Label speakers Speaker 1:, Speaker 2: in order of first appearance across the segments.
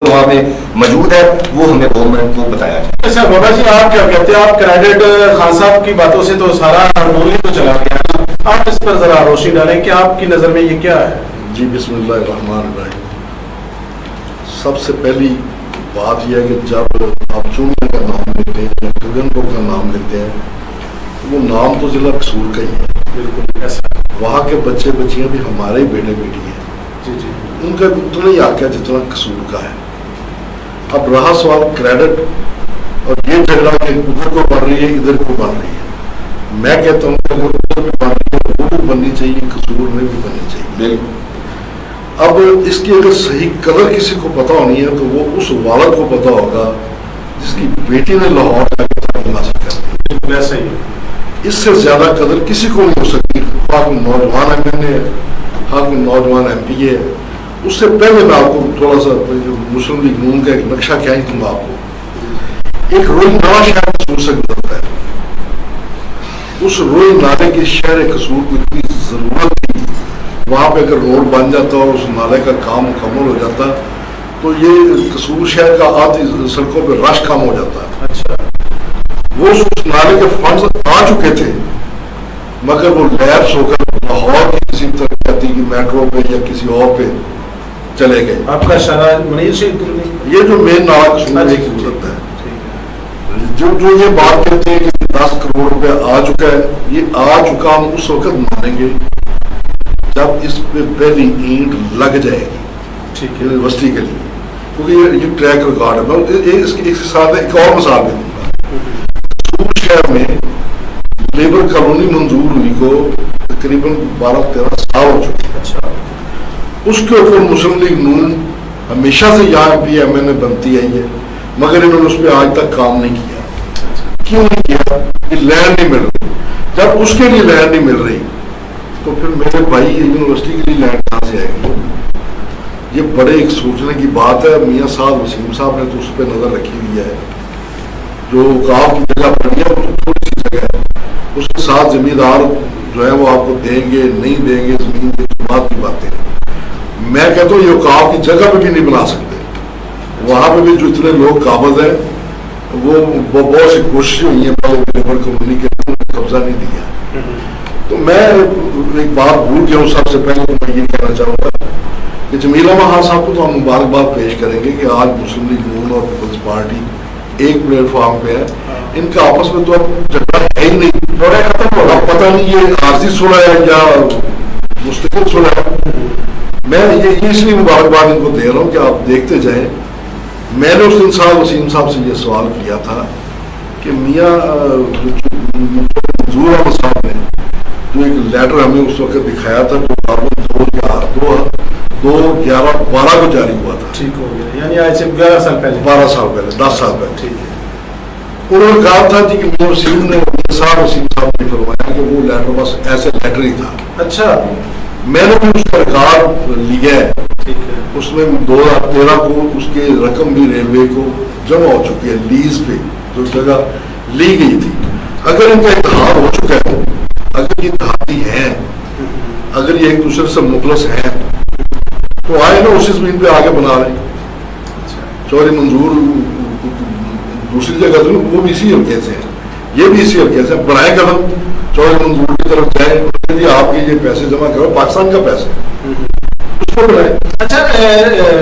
Speaker 1: وہاں پہ موجود ہے وہ ہمیں گورنمنٹ کو بتایا جائے.
Speaker 2: اچھا بابا جی آپ کیا کہتے ہیں, آپ کریڈٹ خان صاحب کی باتوں سے تو سارا مول ہی تو چلا گیا ہے, آپ اس پر ذرا روشنی ڈالیں کہ آپ کی نظر میں یہ کیا ہے؟
Speaker 3: جی بسم اللہ الرحمن الرحیم. سب سے پہلی بات یہ ہے کہ جب آپ چونکہ کا نام لیتے ہیں یا گگن پور کا نام لیتے ہیں تو وہ نام تو ضلع قصور کا ہی ہے.
Speaker 2: بالکل ایسا.
Speaker 3: وہاں کے بچے بچیاں بھی ہمارے بیٹے بیٹی ہیں.
Speaker 2: جی جی.
Speaker 3: ان کا اتنا ہی حق ہے جتنا قصور کا ہے. اب رہا سوال کریڈٹ اور یہ جھگڑا کہ ادھر کو بڑھ رہی ہے ادھر کو بڑھ رہی ہے, میں کہتا ہوں کہ اگر ادھر بھی بڑھ رہی ہے وہ بھی بننی چاہیے, قصور میں بھی بننی چاہیے.
Speaker 1: بالکل.
Speaker 3: اب اس کی اگر صحیح قدر کسی کو پتہ ہونی ہے تو وہ اس والد کو پتہ ہوگا جس کی بیٹی نے لاہور جا کے تعلیم حاصل کر لی.
Speaker 2: بالکل ایسا ہی.
Speaker 3: اس سے زیادہ قدر کسی کو نہیں ہو سکتی. خواہ کوئی نوجوان ایم این اے, خواہ کوئی نوجوان ایم پی اے. اس سے پہلے میں آپ کو تھوڑا سا مسلم لیگ نون کا ایک نقشہ کیا ہی دوں گا آپ کو. ایک روئی نواں شہر قصور سے گزرتا ہے. اس روئی نالے کے شہر قصور کو اتنی ضرورت تھی, وہاں پہ اگر روڈ بن جاتا اور اس نالے کا کام مکمل ہو جاتا تو یہ قصور شہر کا آدھی سڑکوں پہ رش کم ہو جاتا.
Speaker 2: اچھا.
Speaker 3: وہ اس نالے کے فنڈز آ چکے تھے مگر وہ لیبس ہو کر لاہور کی کسی ترقیاتی کی میٹرو پہ یا کسی اور پہ چلے گئے.
Speaker 2: آپ کا اشارہ منیر شہید نہیں,
Speaker 3: یہ جو مین نالا قصور سے گزرتا ہے, جو یہ بات کہتے ہیں کہ 10 کروڑ روپے آ چکا ہے, یہ آ چکا ہم اس وقت مانیں گے جب اس پہ پہلی اینٹ لگ جائے گی. ٹھیک ہے. یونیورسٹی کے لیے, کیونکہ یہ ٹریک ریکارڈ ہے. میں اس کے ساتھ ایک اور مثال دے دوں گا. قصور شہر میں لیبر کالونی منظور ہوئی کو تقریباً 12-13 سال ہو چکے.
Speaker 2: اچھا.
Speaker 3: اس کے اوپر مسلم لیگ نون ہمیشہ سے یہاں پی ایم این اے بنتی آئی ہے مگر انہوں نے اس پہ آج تک کام نہیں کیا. کیوں نہیں کیا؟ کہ لینڈ نہیں مل رہی. جب اس کے لیے لینڈ نہیں مل رہی تو پھر میرے بھائی یونیورسٹی کے لیے لینڈ کہاں سے آئے گی؟ یہ بڑے ایک سوچنے کی بات ہے. میاں صاحب وسیم صاحب نے تو اس پہ نظر رکھی ہوئی ہے. جو اوقاف کی جگہ بنی ہے وہ تو تھوڑی سی جگہ ہے, اس کے ساتھ زمیندار جو ہے وہ آپ کو دیں گے نہیں دیں گے زمین کے بات کی باتیں. میں کہتا ہوں یہ اوقاف کی جگہ پہ بھی نہیں بنا سکتے. وہاں پہ بھی جو اتنے لوگ قابض ہیں وہ بہت سی کوششیں ہوئی ہیں لیبر کالونی کے, قبضہ نہیں دیا. تو میں ایک بات بھول گیا ہوں. سب سے پہلے تو میں یہ کہنا چاہوں گا کہ جمیل احمد خان صاحب کو تو ہم مبارکباد پیش کریں گے کہ آج مسلم لیگ نون اور پیپلز پارٹی ایک پلیٹ فارم پہ ہے. ان کا آپس میں تو اب جھگڑا ہے ہی نہیں. ختم ہوگا, پتہ نہیں یہ عارضی صلح ہے یا مستقل صلح ہے. میں یہ اس لیے مبارکباد ان کو دے رہا ہوں کہ آپ دیکھتے جائیں. میں نے اس دن صاحب وسیم صاحب سے یہ سوال کیا تھا کہ میاں منظور احمد صاحب نے جو ایک لیٹر ہمیں اس وقت دکھایا تھا جو 2011-12 کو جاری ہوا تھا.
Speaker 2: ٹھیک ہو گیا, یعنی آج سے 11 سال پہلے,
Speaker 3: 12 سال پہلے, 10 سال پہلے.
Speaker 2: ٹھیک ہے.
Speaker 3: انہوں نے کہا تھا کہ میاں وسیم نے صاحب وسیم صاحب نے فرمایا کہ وہ لیٹر بس ایسے لیٹر ہی تھا.
Speaker 2: اچھا.
Speaker 3: میں نے بھی اس کا ریکارڈ لیا ہے.
Speaker 2: ٹھیک ہے.
Speaker 3: اس میں 2013 کو اس کے رقم بھی ریلوے کو جمع ہو چکی ہے لیز پہ جو جگہ لی گئی تھی. اگر ان کا اتحاد ہو چکا ہے, اگر یہ اتحادی ہیں, اگر یہ ایک دوسرے سے مخلص ہیں تو آئے نا اسی زمین پہ آگے بنا رہے ہیں. چوری منظور دوسری جگہ تو وہ بھی اسی حلقے سے ہیں, یہ بھی اسی حلقے سے ہیں. بڑھائے قدم چوری منظور کی طرف جائیں, آپ کے یہ پیسے جمع کرو, پاکستان کا پیسہ اس کو بڑھائیں.
Speaker 2: اچھا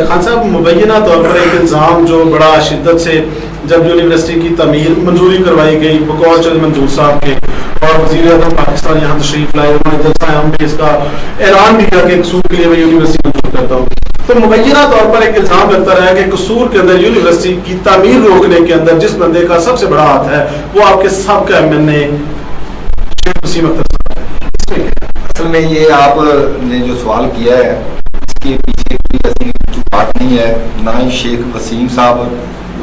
Speaker 2: خان صاحب, مبینہ طور پر ایک الزام جو بڑا شدت سے جب یونیورسٹی کی تعمیر منظوری کروائی گئی بقول چند منظور صاحب کے اور وزیر اعظم پاکستان یہاں تشریف لائے, انہوں نے جلسہ عام میں اس کا اعلان بھی کیا کہ قصور کے لیے میں یونیورسٹی منظور کرتا ہوں, تو مبینہ طور پر ایک الزام لگتا رہا کہ قصور کے اندر یونیورسٹی کی تعمیر روکنے کے اندر جس بندے کا سب سے بڑا ہاتھ ہے وہ آپ کے سابقہ ایم این اے شیخ وسیم اختر صاحب.
Speaker 1: اصل میں یہ آپ نے جو سوال کیا ہے اس کے پیچھے کوئی ایسی بات نہیں ہے. نہ ہی شیخ وسیم صاحب,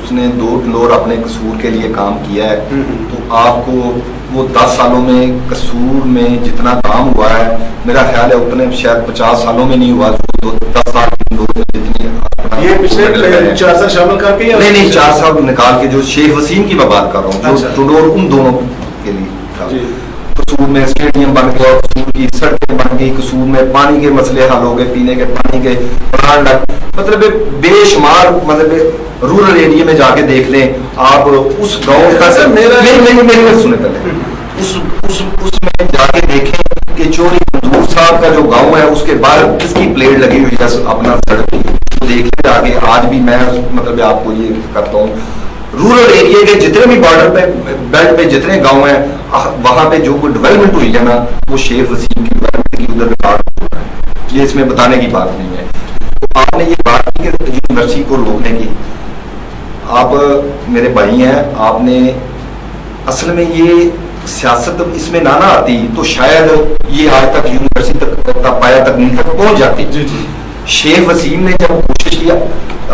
Speaker 1: اس نے 2 فلور اپنے قصور کے لیے کام کیا ہے. تو آپ کو وہ 10 سالوں میں قصور میں جتنا کام ہوا ہے میرا خیال ہے اتنے شاید 50 سالوں میں نہیں ہوا جو 10 سال جتنی.
Speaker 2: یہ پچھلے 4 سال شامل کر کے
Speaker 1: نہیں 4 سال نکال کے جو شیخ وسیم کی میں بات کر رہا ہوں جو ٹوڈور ان دونوں کے لیے تھا. कसूर में स्टेडियम बन गया, कसूर की सड़कें बन गई, कसूर में पानी के मसले हल हो गए, पीने के पानी के प्लांट, मतलब बेशुमार, मतलब रूरल एरिया में जाके देख लें आप, उस गांव का मेरी सुने पहले, उसमें जाके देखें कि चौधरी मंजूर साहब का जो गांव है उसके बाहर किसकी प्लेट लगी हुई है अपना सड़क की, तो देखें जाके। आज भी मैं मतलब आपको ये करता हूँ, रूरल एरिया के जितने भी बॉर्डर पे बेल्ट पे जितने गांव हैं, वहां पे जो कोई डेवलपमेंट हुई है ना, वो शेख वसीम की डेवलपमेंट की उधर रिकॉर्ड होता है, ये इसमें बताने की बात नहीं है। तो आपने ये बात की कि यूनिवर्सिटी को रोकने की, आप मेरे भाई हैं, आपने असल में ये सियासत इसमें ना आती तो शायद ये आज तक यूनिवर्सिटी तक पाया तकनीक तक पहुंच जाती।
Speaker 2: जी जी।
Speaker 1: शेख वसीम ने जब कोशिश किया,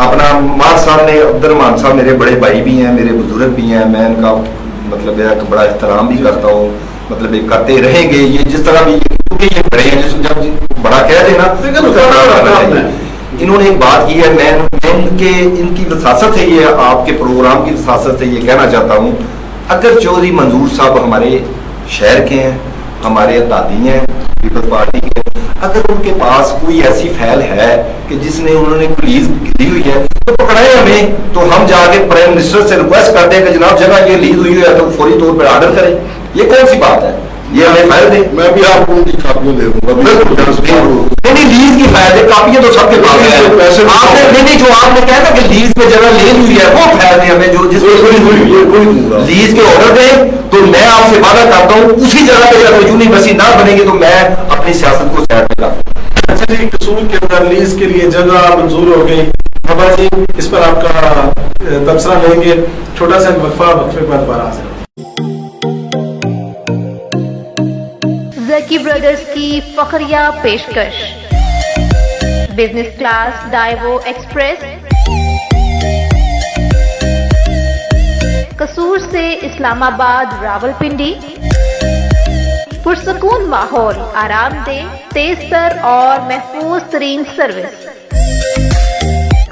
Speaker 1: अपना मार साहब ने, अब्दुलरहमान साहब मेरे बड़े भाई भी हैं, मेरे बुजुर्ग भी हैं, मैं इनका मतलब एक बड़ा एहतराम भी करता हूँ, मतलब ये करते रहेंगे, ये जिस तरह भी क्योंकि ये बड़े हैं, जिस जब बड़ा कह देना। इन्होंने एक बात की है, मैं इनकी वसासत से ये आपके प्रोग्राम की वसासत से ये कहना चाहता हूँ, अगर चौधरी मंजूर साहब हमारे शहर के हैं, हमारे दादी हैं पीपल्स पार्टी के, अगर उनके पास कोई ऐसी फाइल है कि जिसने उन्होंने लीज दी हुई है तो पकड़ाए हमें, तो हम जाके प्राइम मिनिस्टर से रिक्वेस्ट करते हैं कि जनाब जगह ये लीज हुई है तो फौरी तौर पर ऑर्डर करें। ये कौन सी बात है, ये हमें फाइल दे,
Speaker 3: मैं भी आपको उनकी कापियां दे दूंगा।
Speaker 1: नहीं लीज की फाइल है, कापियां तो सबके पास है, आपने नहीं जो आपने कहा था कि लीज पे जगह ली हुई है वो फाइल है हमें, जो जिसमें लीज के ऑर्डर दें, तो मैं आपसे वादा करता हूँ उसी जगह पे अगर यूनिवर्सिटी ना बनेगी तो मैं अपनी सियासत को साइड में रखूंगा।
Speaker 2: अच्छा जी, कसूर के अंदर लीज के लिए जगह मंजूर हो गई, बाबा जी इस पर आपका तबसरा लेंगे, छोटा सा वक्फा, वक्फे के बाद दोबारा हाजिर।
Speaker 4: ज़की ब्रदर्स की फखरिया पेशकश, बिजनेस क्लास डाइवो एक्सप्रेस, कसूर से इस्लामाबाद रावलपिंडी, पुरसकून माहौल, आरामदेह, तेज तर और महफूज तरीन सर्विस,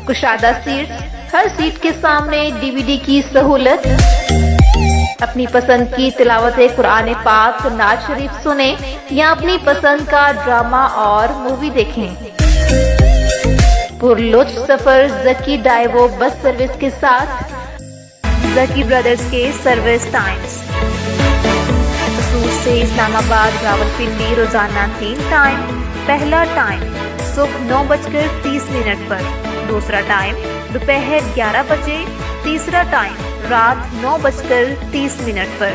Speaker 4: कुशादा सीट्स, हर सीट के सामने DVD की सहूलत, अपनी पसंद की तिलावत कुरान पाक, नाज शरीफ सुने या अपनी पसंद का ड्रामा और मूवी देखें। पुरलुत्फ सफर ज़की डाइवो बस सर्विस के साथ। ज़की ब्रदर्स के सर्विस टाइम्स, कसूर से इस्लामाबाद रावलपिंडी रोजाना 3 टाइम। पहला टाइम सुबह 9:30 पर, दूसरा टाइम दोपहर 11 बजे, तीसरा टाइम रात 9:30 पर।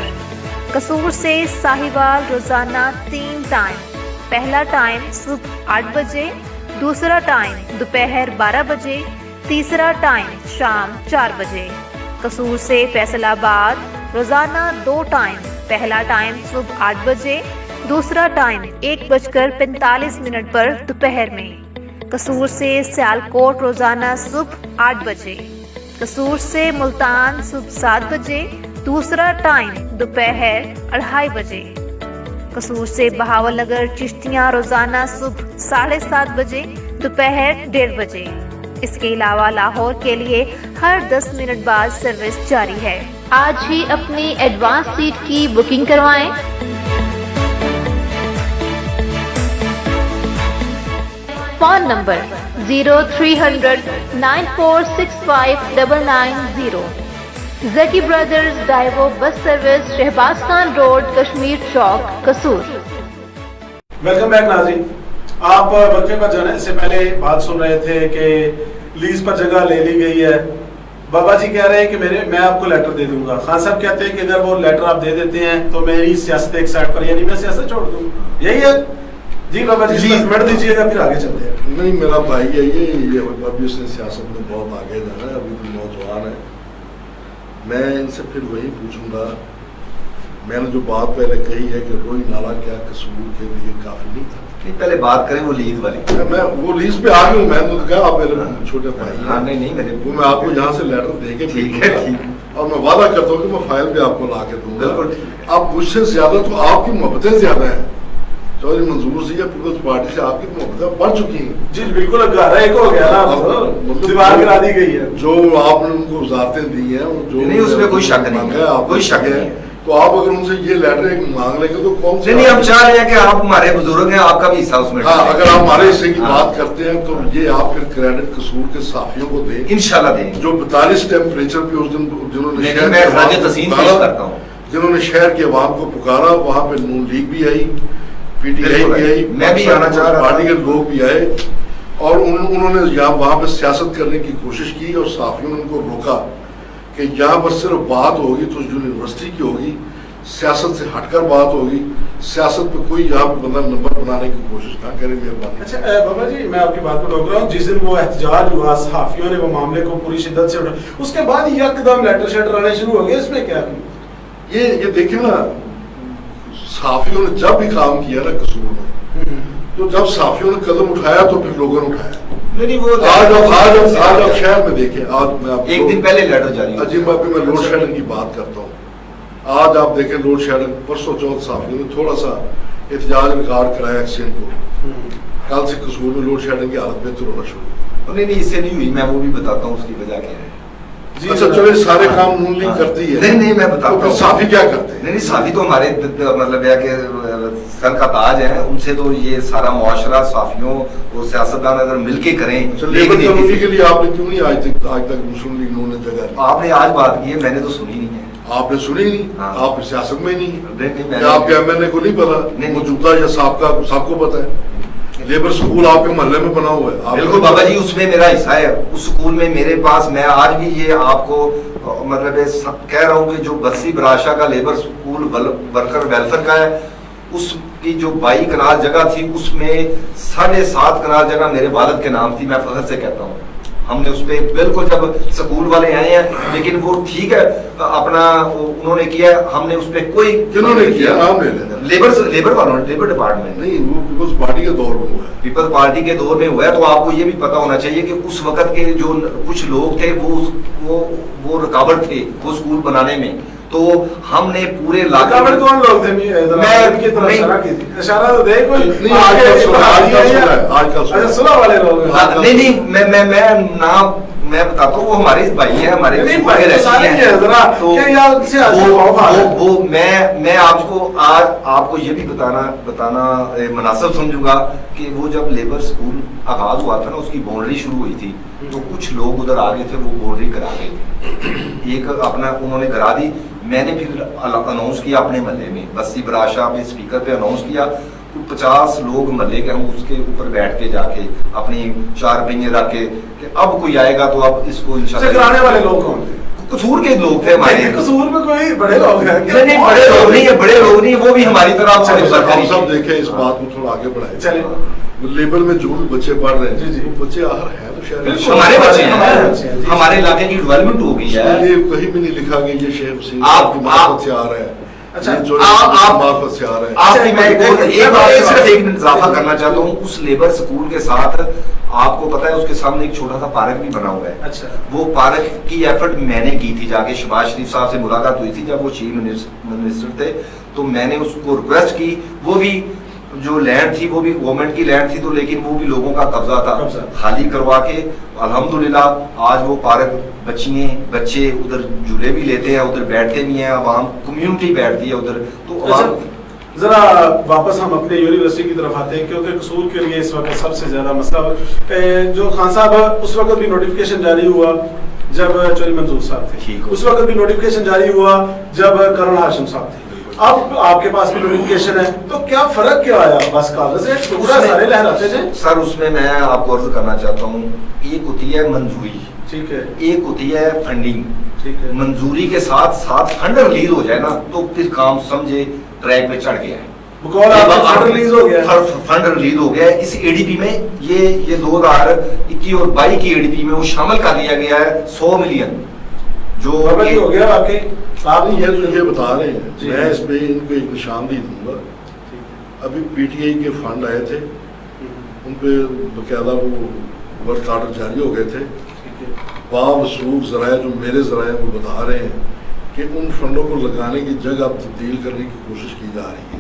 Speaker 4: कसूर से साहिवाल रोजाना 3 टाइम। पहला टाइम सुबह 8 बजे, दूसरा टाइम दोपहर 12 बजे, तीसरा टाइम शाम 4 बजे। कसूर से फैसलाबाद रोजाना 2 टाइम। पहला टाइम सुबह 8 बजे, दूसरा टाइम 1:45 पर दोपहर में। कसूर से सियालकोट रोजाना सुबह 8 बजे। कसूर से मुल्तान सुबह 7 बजे, दूसरा टाइम दोपहर 2:30 बजे। कसूर से बहावलनगर चिश्तियाँ रोजाना सुबह 7:30 बजे, दोपहर 1:30 बजे। इसके अलावा लाहौर के लिए हर 10 मिनट बाद सर्विस जारी है। आज ही अपनी एडवांस सीट की बुकिंग करवाएं। Phone number 0300 9465 990। Zaki brothers Daewoo bus service, Shahbaz Khan road, Kashmir Chowk, Kasur.
Speaker 2: Welcome back नाज़रीन। आप वक्फे पर जाने से पहले बात सुन रहे थे कि लीज पर जगह ले ली गई है। बाबा जी कह रहे हैं कि मैं आपको लेटर दे दूंगा। खान साहब कहते हैं कि अगर वो लेटर आप दे देते हैं तो मेरी सियासत एक साइड पर, यानी मैं सियासत छोड़ दूंगा। यही है जी बाबा जी, कमेंट दीजिएगा फिर आगे चलते हैं।
Speaker 3: नहीं, मेरा भाई है ये अभी उसने सियासत में बहुत आगे जाना है, अभी तो नौजवान है। मैं इनसे फिर वही पूछूंगा, मैंने जो बात पहले कही है कि रोई नाला क्या कसूर के लिए काफी नहीं था।
Speaker 1: नहीं, पहले बात करें वो लीज वाली।
Speaker 3: मैं वो लीज पे आ गया हूँ, मैं तो कहा आप मेरे छोटे भाई हैं।
Speaker 1: हाँ, नहीं मेरे
Speaker 3: वो मैं आपको यहाँ से लेटर दे के
Speaker 1: ठीक है।
Speaker 3: और मैं वादा करता हूँ कि मैं फाइल भी आपको ला के दूंगा।
Speaker 1: बिल्कुल।
Speaker 3: आप मुझसे ज्यादा तो आपकी मोहब्बतें ज्यादा हैं। चौधरी मंजूर सिंह पीपल्स पार्टी से आपकी मोहब्बतें बढ़ चुकी हैं।
Speaker 2: जी बिल्कुल, एक हो गया ना, दीवार गिरा दी गई है।
Speaker 3: जो आपने उनको वजारतें दी हैं, जो
Speaker 1: नहीं उसमें कोई शक नहीं है, कोई शक नहीं है।
Speaker 3: تو آپ اگر ان سے یہ لیٹر مانگ لیں گے تو کون
Speaker 1: نہیں ہم چاہ رہے ہیں کہ آپ ہمارے بزرگ ہیں, آپ کا بھی حصہ اس میں.
Speaker 3: ہاں اگر آپ ہمارے حصے کی بات کرتے ہیں تو یہ آپ پھر کریڈٹ قصور کے صحافیوں کو دیں
Speaker 1: انشاءاللہ دیں.
Speaker 3: جو 42 ٹیمپریچر پہ اس دن جنہوں نے شہر کے عوام کو پکارا, وہاں پہ نون لیگ بھی آئی, پی ٹی آئی بھی آئی,
Speaker 1: میں بھی آنا چاہ رہا ہوں,
Speaker 3: پارٹی کے لوگ بھی آئے, اور انہوں نے یہاں وہاں پہ سیاست کرنے کی کوشش کی, اور صحافیوں نے ان کو روکا کہ یہاں پر صرف بات ہوگی تو یونیورسٹی کی ہوگی, سیاست سے ہٹ کر بات ہوگی, سیاست پہ کوئی یہاں پہ بندہ نمبر بنانے کی کوشش نہ کرے. مہربانی.
Speaker 2: اچھا بابا جی میں آپ کی بات کو روک رہا ہوں, جس دن وہ احتجاج ہوا صحافیوں نے وہ معاملے کو پوری شدت سے اٹھا, اس کے بعد یکدم لیٹر شیٹر آنے شروع ہو گئے, اس میں کیا
Speaker 3: یہ دیکھیں نا, صحافیوں نے جب بھی کام کیا نا قصور میں, تو جب صحافیوں نے قدم اٹھایا تو پھر لوگوں نے اٹھایا. آج آپ شہر میں دیکھیں, آج میں
Speaker 1: ایک دن پہلے لیٹر جاری ہوا.
Speaker 3: عجیب ابھی میں لوڈ شیڈنگ کی بات کرتا ہوں. آج آپ دیکھیں لوڈ شیڈنگ, پرسوں چوتھ صحافیوں نے تھوڑا سا احتجاج ریکارڈ کرایا ایکسیڈنٹ کو, کل سے قصور میں لوڈ شیڈنگ کی حالت بہتر ہونا شروع ہوئی.
Speaker 1: نہیں اس سے نہیں ہوئی, میں وہ بھی بتاتا ہوں اس کی وجہ کیا ہے.
Speaker 3: اچھا چلے سارے کام نون لیگ کرتی ہے.
Speaker 1: نہیں میں بتاتا ہوں
Speaker 3: صحافی کیا کرتے ہیں.
Speaker 1: نہیں صحافی تو ہمارے مطلب ہے کہ سر کا تاج ہے, ان سے تو یہ سارا معاشرہ صحافیوں اور سیاستدان اگر مل کے کریں.
Speaker 3: لیبر کمیونٹی کے لیے آپ نے کیوں نہیں آج تک مسلم لیگ نون نے جگہ دی؟
Speaker 1: آپ نے آج بات کی ہے, میں نے تو سنی نہیں ہے.
Speaker 3: آپ نے سنی نہیں, آپ سیاست میں نہیں,
Speaker 1: نہیں
Speaker 3: آپ کے ایم ایل اے کو نہیں پتا, موجودہ یا سابقہ سب کو پتا ہے. لیبر سکول آپ کے محلے میں بنا ہوا ہے.
Speaker 1: بالکل بابا جی, اس میں میرا حصہ ہے. اس سکول میں میرے پاس, میں آج بھی یہ آپ کو مطلب کہہ رہا ہوں کہ جو بسی براشا کا لیبر سکول ورکر ویلفیئر کا ہے, اس کی جو 22 کنال جگہ تھی, اس میں 7.5 کنال جگہ میرے والد کے نام تھی. میں فخر سے کہتا ہوں, ہم نے اس پہ بالکل, جب سکول والے آئے ہیں, لیکن وہ ٹھیک ہے اپنا انہوں نے کیا, ہم نے اس پہ کوئی
Speaker 3: کنہوں نے کیا نام لے لینا,
Speaker 1: لیبر والوں نے, لیبر ڈپارٹمنٹ
Speaker 3: نہیں, وہ پیپلز پارٹی کے دور میں ہوا ہے.
Speaker 1: پیپلز پارٹی کے دور میں ہوا ہے. تو آپ کو یہ بھی پتا ہونا چاہیے کہ اس وقت کے جو کچھ لوگ تھے وہ رکاوٹ تھے وہ سکول بنانے میں. تو ہم نے پورے
Speaker 2: رکاوٹ کون لوگ تھے؟ اشارہ تو دے کوئی, صلح والے لوگ.
Speaker 1: نہیں میں بتاتا ہوں, وہ ہمارے بھائی ہیں, ہمارے میں آپ کو یہ بھی بتانا مناسب سمجھوں گا کہ وہ جب لیبر سکول آغاز ہوا تھا نا, اس کی باؤنڈری شروع ہوئی تھی, تو کچھ لوگ ادھر آگے تھے, وہ باؤنڈری کرا گئے تھے. ایک اپنا انہوں نے کرا دی, میں نے پھر اناؤنس کیا اپنے محلے میں, بسی براشا میں اسپیکر پہ اناؤنس کیا, 50 لوگ محلے کے, ہم اس کے اوپر بیٹھ کے جا کے اپنی 4 پہیے رکھ کے کہ اب کوئی آئے گا تو اب اس کو انشاءاللہ.
Speaker 2: کرانے والے لوگ کون تھے؟
Speaker 1: قصور کے لوگ تھے ہمارے.
Speaker 2: قصور میں کوئی بڑے لوگ ہیں؟
Speaker 1: نہیں بڑے لوگ نہیں ہے, بڑے لوگ نہیں, وہ بھی ہماری طرح.
Speaker 3: ہم سب دیکھیں اس بات کو تھوڑا آگے بڑھائیں.
Speaker 2: چلیں,
Speaker 3: لیبر میں جو بچے پڑھ رہے ہیں, وہ بچے آخر ہیں تو شاید
Speaker 1: ہمارے بچے ہیں, ہمارے علاقے کی ڈیولپمنٹ ہو گئی ہے.
Speaker 3: یہ کہیں بھی نہیں لکھا کہ یہ شیخ وسیم آپ کی معرفت سے آ رہا ہے.
Speaker 2: اچھا
Speaker 3: معرفت سے آ رہا ہے.
Speaker 1: آپ کی میں صرف ایک اضافہ کرنا چاہتا ہوں, اس لیبر سکول کے ساتھ آپ کو پتا ہے اس کے سامنے ایک چھوٹا سا پارک بھی بنا ہوا ہے.
Speaker 2: اچھا,
Speaker 1: وہ پارک کی ایفرٹ میں نے کی تھی, جا کے شہباز شریف صاحب سے ملاقات ہوئی تھی جب وہ چیف منسٹر تھے, تو میں نے اس کو ریکویسٹ کی. وہ بھی جو لینڈ تھی وہ بھی گورنمنٹ کی لینڈ تھی, تو لیکن وہ بھی لوگوں کا قبضہ تھا, خالی کروا کے الحمدللہ آج وہ پارک بچے ادھر جھولے بھی لیتے ہیں, ادھر بیٹھتے بھی ہیں, عوام کمیونٹی بیٹھتی ہے ادھر. تو
Speaker 2: ذرا واپس ہم اپنے یونیورسٹی کی طرف آتے ہیں, کیونکہ قصور کے لیے اس وقت سب سے زیادہ مسئلہ جو خان صاحب, اس وقت بھی نوٹیفکیشن جاری ہوا جب چوہدری منظور صاحب تھے, اس وقت بھی نوٹیفکیشن جاری ہوا جب کرن ہاشم صاحب تھے. اب آپ کے پاس بھی نوٹیفکیشن ہے, تو کیا فرق کیا آیا؟ بس کاغذ ہے, پورا سارے لہراتے تھے.
Speaker 1: سر اس میں آپ کو عرض کرنا چاہتا ہوں, ایک ہوتی ہے منظوری,
Speaker 2: ٹھیک ہے,
Speaker 1: ایک ہوتی ہے فنڈنگ.
Speaker 2: ٹھیک ہے,
Speaker 1: منظوری کے ساتھ ساتھ فنڈ ریلیز ہو جائے نا, تو پھر کام سمجھے ٹریک پہ چڑھ گیا ہے. فنڈ ریلیز ہو گیا ہے. اس اے ڈی پی میں یہ 2021 اور 22 کی اے ڈی پی میں وہ شامل کر لیا گیا ہے 100 ملین جو
Speaker 2: ہو گیا. واقعی
Speaker 3: آپ یہ بتا رہے ہیں, میں اس پہ ان کو ایک نشاندہی دوں گا. ابھی پی ٹی آئی کے فنڈ آئے تھے, ان پہ باقاعدہ وہ ورک آرڈر جاری ہو گئے تھے. باوسوخ ذرائع جو میرے ذرائع وہ بتا رہے ہیں کہ ان فنڈوں کو لگانے کی جگہ تبدیل کرنے کی کوشش کی جا رہی ہے.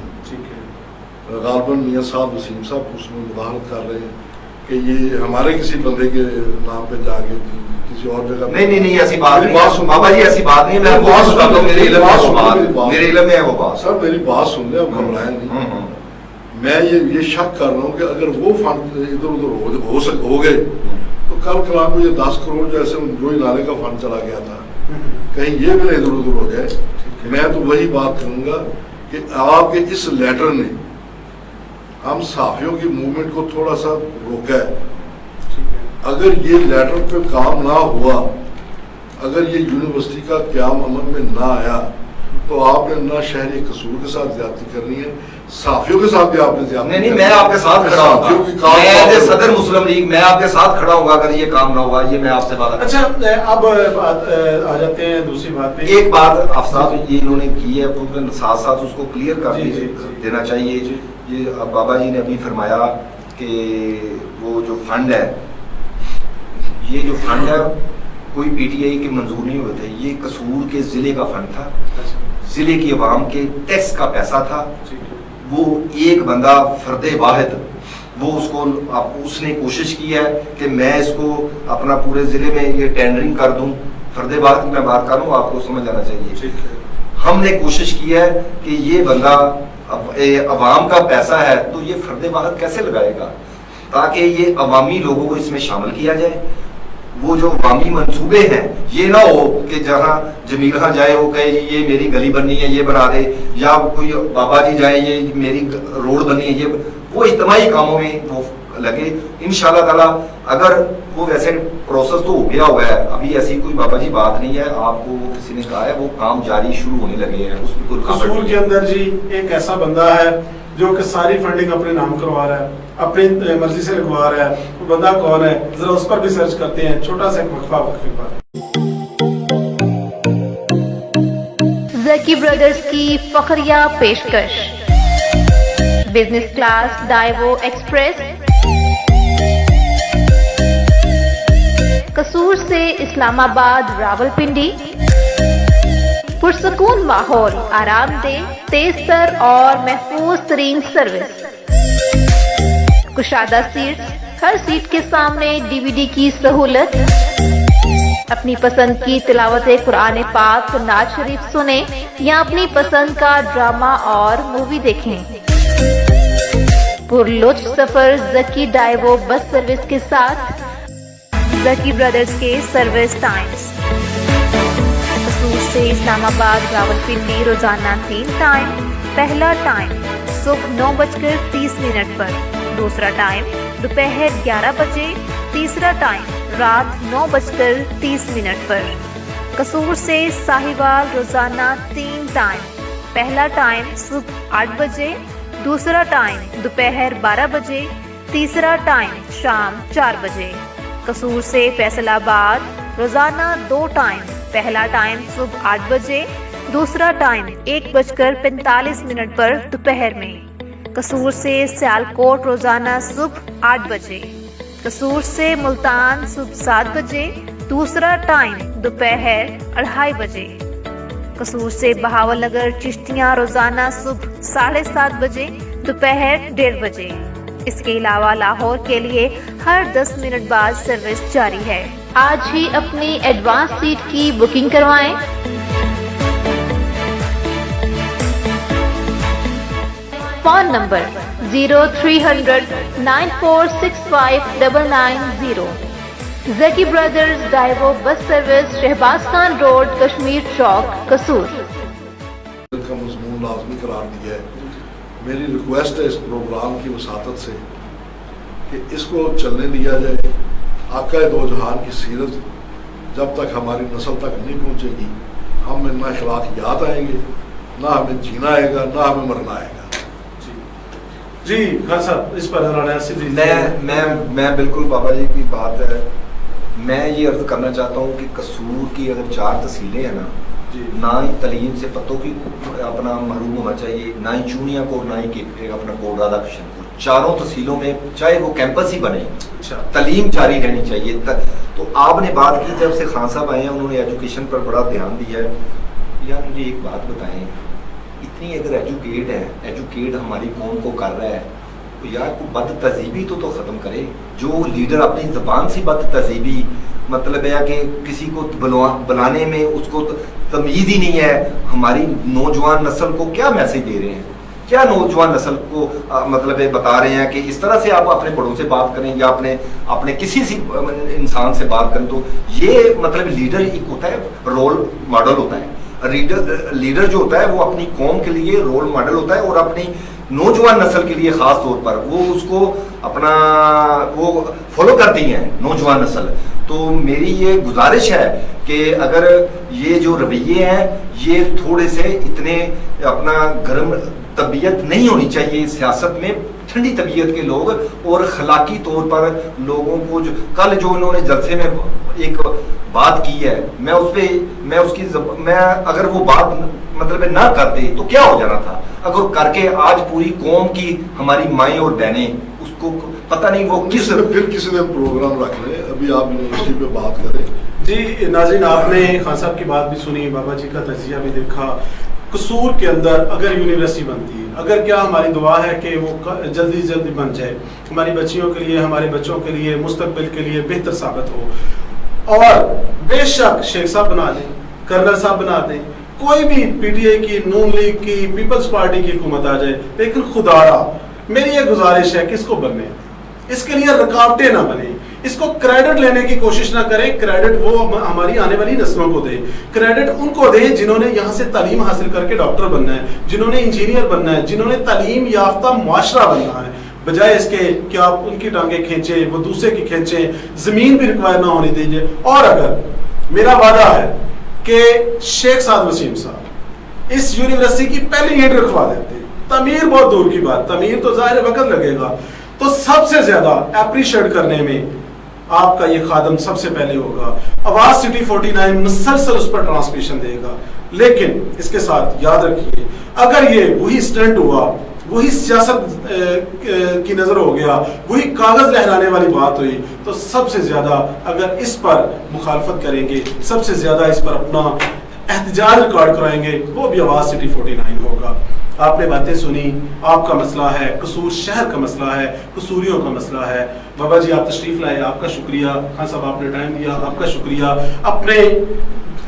Speaker 3: غالباً میاں صاحب وسیم صاحب اس میں مداخلت کر رہے ہیں کہ یہ ہمارے کسی بندے کے نام پہ جا کے किसी और जगह।
Speaker 1: नहीं ऐसी बात
Speaker 3: मेरी
Speaker 1: नहीं
Speaker 3: बात सुन,
Speaker 1: बाबा जी, ऐसी बात नहीं है। मैं
Speaker 3: मेरी बात सुन,
Speaker 1: मेरे इल्म में
Speaker 3: बात
Speaker 1: वो
Speaker 3: सुन,
Speaker 1: बात,
Speaker 3: मेरी बात।
Speaker 1: मेरे इल्म में है वो बात।
Speaker 3: सर मेरी बात सुन ले, अब घबराएं नहीं। मैं ये शक कर रहा हूँ कि अगर वो फंड इधर उधर हो गए तो कल कला को ये 10 करोड़ जैसे जो नाले का फंड चला गया था, कहीं ये भी इधर उधर हो जाए। मैं तो वही बात करूंगा कि आपके इस लेटर ने हम सहाफियों की मूवमेंट को थोड़ा सा रोका है। अगर ये लेटर पे काम ना हुआ, अगर ये यूनिवर्सिटी का क्याम अमल में ना आया, तो आपने ना शहरी कसूर के साथ ज्यादती करनी है, साफियों के साथ भी आपने ज्यादती।
Speaker 1: नहीं मैं आपके साथ खड़ा हूँ, मैं सदर मुस्लिम लीग, मैं आपके साथ खड़ा हूँगा अगर ये काम ना हुआ। ये मैं आपसे बात।
Speaker 2: अच्छा, अब आ जाते हैं दूसरी बात पे।
Speaker 1: एक बात अफसाद ये इन्होंने की है, तो साथ साथ उसको क्लियर कर देना चाहिए। ये अब बाबा जी ने अभी फरमाया कि वो जो फंड है, ये जो फंड है कोई पीटीआई के मंजूर नहीं हुए थे, ये कसूर के जिले का फंड था, जिले की आवाम के टैक्स का पैसा था। वो एक बंदा फर्दे वाहिद वो उसने कोशिश की है कि मैं इसको अपना पूरे जिले में ये टेंडरिंग कर दूं। फर्दे वाहिद की मैं बात कर रहा हूँ, आपको समझ आना चाहिए। हमने कोशिश की है कि ये बंदा अवाम का पैसा है तो ये फर्दे वाहिद कैसे लगाएगा, ताकि ये अवामी लोगों को इसमें शामिल किया जाए। वो जो अवामी मंसूबे हैं, ये ना हो कि जहाँ जमीला जाए वो कहे ये मेरी गली बननी है ये बना दे, या कोई बाबा जी जाए ये मेरी रोड बननी है, ये वो इज्तिमाई कामों में वो लगे। इंशाल्लाह ताला अगर वो वैसे प्रोसेस तो हो गया हुआ है, अभी ऐसी कोई बाबा जी बात नहीं है, आपको किसी ने कहा है वो काम जारी शुरू होने लगे हैं। उसमें कोई
Speaker 2: कसूर के अंदर जी एक ऐसा बंदा है जो कि सारी फंडिंग अपने नाम करवा रहा है, अपनी मर्जी से लगवा रहा है। वो बंदा कौन है, जरा उस पर भी सर्च करते हैं। छोटा सा वक्फे पर।
Speaker 4: जकी ब्रदर्स की फखरिया पेशकश, बिजनेस क्लास डाइवो एक्सप्रेस, कसूर से इस्लामाबाद रावलपिंडी, पुरसकून माहौल, आरामदेह, तेज तर और महफूज तरीन सर्विस, कुशादा सीट्स, हर सीट के सामने डीवीडी की सहूलत। अपनी पसंद की तिलावत कुरान पाक, नाज शरीफ सुने या अपनी पसंद का ड्रामा और मूवी देखें। पुरलुत्फ सफर जकी डाइवो बस सर्विस के साथ। जकी ब्रदर्स के सर्विस टाइम्स, कसूर से इस्लामाबाद रावलपिंडी रोजाना 3 टाइम। पहला टाइम सुबह 9:30 पर, दूसरा टाइम दोपहर 11 बजे, तीसरा टाइम रात 9:30 पर। कसूर से साहिवाल रोजाना 3 टाइम। पहला टाइम सुबह 8 बजे, दूसरा टाइम दोपहर 12 बजे, तीसरा टाइम शाम 4 बजे। कसूर से फैसलाबाद रोजाना 2 टाइम। पहला टाइम सुबह 8 बजे, दूसरा टाइम 1:45 पर दोपहर में। कसूर से सियालकोट रोजाना सुबह 8 बजे। कसूर से मुल्तान सुबह 7 बजे, दूसरा टाइम दोपहर 2:30 बजे। कसूर से बहावलनगर चिश्तियाँ रोजाना सुबह 7:30 बजे, दोपहर 1:30 बजे। इसके अलावा लाहौर के लिए हर 10 मिनट बाद सर्विस जारी है। आज ही अपनी एडवांस सीट की बुकिंग करवाएं। Phone number 0300 9465 990। Zaki brothers Daewoo bus service, Shahbaz Khan road, Kashmir Chowk, Kasur.
Speaker 3: का मजमून लाजमी करार दिया है। मेरी रिक्वेस्ट है इस प्रोग्राम की वसातत से कि इसको चलने दिया जाए। आका दो जहान की सीरत जब तक हमारी नस्ल तक नहीं पहुँचेगी, हम में ना अखलाकियात आएंगे, ना हमें जीना आएगा, ना हमें मरना आएगा।
Speaker 2: जी खान साहब, इस पर
Speaker 1: मैं बिल्कुल बाबा जी की बात है। मैं ये अर्ज करना चाहता हूँ कि कसूर की अगर 4 तहसीलें हैं ना ही तलीम से पत्तों की अपना महरूम होना चाहिए, ना ही चूनिया को, ना ही अपना कोट राधा कृष्ण को। चारों तहसीलों में चाहे वो कैंपस ही बने, तलीम जारी रहनी चाहिए। तो आपने बात की, जब से खान साहब आए हैं उन्होंने एजुकेशन पर बड़ा ध्यान दिया है। यार मुझे एक बात बताएं, इतनी अगर एजुकेट हमारी कौम को कर रहा है, तो यार को बद तहजीबी तो ख़त्म करे। जो लीडर अपनी ज़बान से बद तहजीबी मतलब है कि किसी को बुलाने में उसको तमीज़ ही नहीं है। हमारी नौजवान नस्ल को क्या मैसेज दे रहे हैं, क्या नौजवान नस्ल को मतलब है बता रहे हैं कि इस तरह से आप अपने बड़ों से बात करें या अपने किसी इंसान से बात करें। तो ये मतलब लीडर एक होता है, रोल मॉडल होता है। लीडर जो होता है वो अपनी कौम के लिए रोल मॉडल होता है और अपनी नौजवान नस्ल के लिए ख़ास तौर पर वो उसको अपना वो फॉलो करती हैं नौजवान नस्ल। तो मेरी ये गुजारिश है कि अगर ये जो रवैये हैं ये थोड़े से इतने अपना गर्म तबीयत नहीं होनी चाहिए सियासत में, ठंडी तबीयत के लोग और खलाकी तौर पर लोगों को कल जो इन्होंने जलसे में एक बात की है, मैं अगर वो बात मतलब ना करते तो क्या हो जाना था। अगर करके आज पूरी कौम की हमारी माएँ और बहनें उसको पता नहीं वो
Speaker 3: फिर किसी ने प्रोग्राम रख ले। अभी आप यूनिवर्सिटी पे बात करें।
Speaker 2: जी नाज़रीन, आपने खान साहब की बात भी सुनी, बाबा जी का तजिया भी देखा। कसूर के अंदर अगर यूनिवर्सिटी बनती है, अगर क्या हमारी दुआ है कि वो जल्दी जल्दी बन जाए, हमारी बच्चियों के लिए, हमारे बच्चों के लिए, मुस्तकबिल के लिए बेहतर साबित हो। और बेशक शेख साहब बना दें, कर्नल साहब बना दें, कोई भी पीटीआई की, नून लीग की, पीपल्स पार्टी की हुकूमत आ जाए, लेकिन खुदारा मेरी ये गुजारिश है कि इसको बनने, इसके लिए रुकावटें ना बने, इसको क्रेडिट लेने की कोशिश ना करें। क्रेडिट वो हमारी आने वाली नस्लों को दे, क्रेडिट उनको दे जिन्होंने यहाँ से तालीम हासिल करके डॉक्टर बनना है, जिन्होंने इंजीनियर बनना है, जिन्होंने तालीम याफ्ता मुआशरा बनना है, बजाय इसके कि आप उनकी टांगे खींचे, वो दूसरे की खींचे, जमीन भी रिक्वायर ना होने दीजिए। और अगर मेरा वादा है कि शेख साद वसीम साहब इस यूनिवर्सिटी की पहली ईंट रखवा देते, तमीर बहुत दूर की बात, तमीर तो जाहिर वक्त लगेगा, तो सबसे ज्यादा अप्रिशिएट करने में आपका ये खादम सबसे पहले होगा। आवाज सिटी 49 मुसलसल उस पर ट्रांसमिशन देगा। लेकिन इसके साथ याद रखिए, अगर ये वही स्टंट हुआ, वही सियासत की नजर हो गया, वही कागज लहराने वाली बात हुई, तो सबसे ज्यादा अगर इस पर मुखालफत करेंगे, सबसे ज्यादा इस पर अपना एहतजाज रिकॉर्ड कराएंगे, वो भी आवाज सिटी 49 होगा। आपने बातें सुनी, आपका मसला है, कसूर शहर का मसला है, कसूरियों का मसला है। बाबा जी आप तशरीफ लाए, आपका शुक्रिया। खान साहब आपने टाइम दिया, आपका शुक्रिया। अपने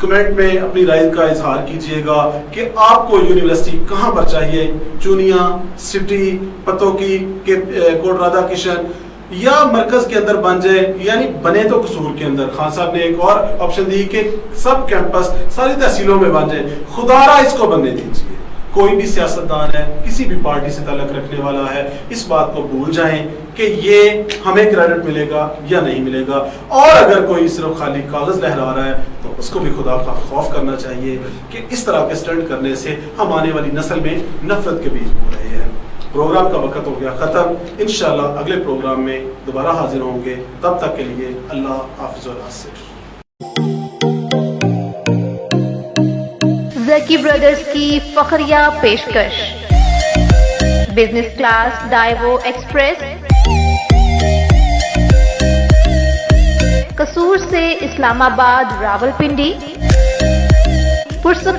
Speaker 2: कमेंट में अपनी राय का इजहार कीजिएगा कि आपको यूनिवर्सिटी कहाँ पर चाहिए, चूनिया, सिटी, पतोकी के कोट राधा किशन या मरकज के अंदर बन जाए, यानी बने तो कसूर के अंदर। खान साहब ने एक और ऑप्शन दी कि सब कैंपस सारी तहसीलों में बन जाए। खुदारा इसको बनने दीजिए। कोई भी सियासतदान है, किसी भी पार्टी से ताल्लुक रखने वाला है, इस बात को भूल जाएं कि ये हमें क्रेडिट मिलेगा या नहीं मिलेगा। और अगर कोई सिर्फ खाली कागज लहरा रहा है तो उसको भी खुदा का खौफ करना चाहिए कि इस तरह के स्टंट करने से हम आने वाली नस्ल में नफरत के बीज बो रहे हैं। प्रोग्राम का वक्त हो गया खत्म। इंशाल्लाह अगले प्रोग्राम में दोबारा हाजिर होंगे। तब तक के लिए अल्लाह हाफिज़ व नासिर।
Speaker 4: ज़की ब्रदर्स की फखरिया पेशकश, बिजनेस क्लास डाइवो एक्सप्रेस, कसूर से इस्लामाबाद रावलपिंडी, फुर्सत